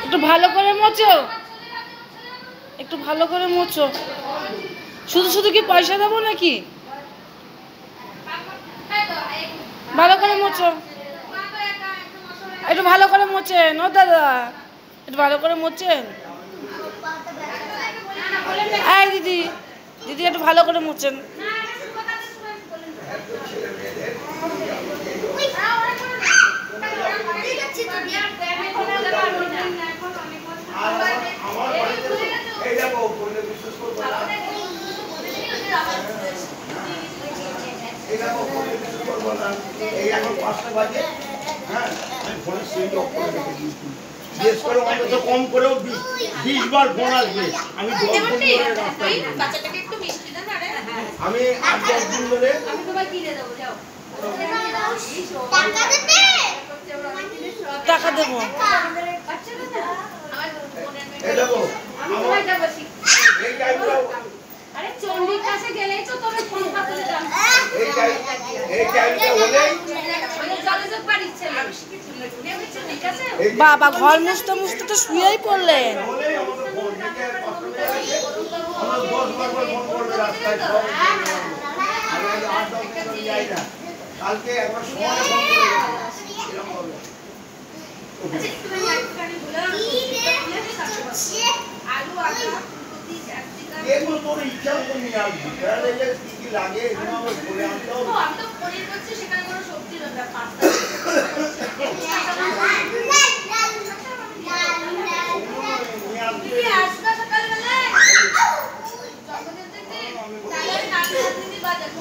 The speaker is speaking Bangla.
একটু ভালো করে মোচো, একটু ভালো করে মোচো। শুধু শুধু কি পয়সা দেবো নাকি? ভালো করে মোচো, একটু ভালো করে মোচেন। ও দাদা একটু ভালো করে মোচেন। এই দিদি, দিদি একটু ভালো করে মোচেন। কম করেও 20 বার ফোন আসবে। আমি 10 দিন ধরে আমি 8-10 দিন ধরে টাকা দেবো। বাবা ঘর মুছতে মুছতে তো শুয়েই পড়লেন। কালকে একবার এগুলো তোর ইচ্ছা মতো নিয়ে আসবি। কি কি লাগে এগুলো আমার বলে আনতে হবে। আমি তো পনির করছি, সেখানে কোনো সবজি দেবে না, পাস্তা। আসবে সকালবেলায় জন্মদিন থেকে তাহলে নাকি বাজার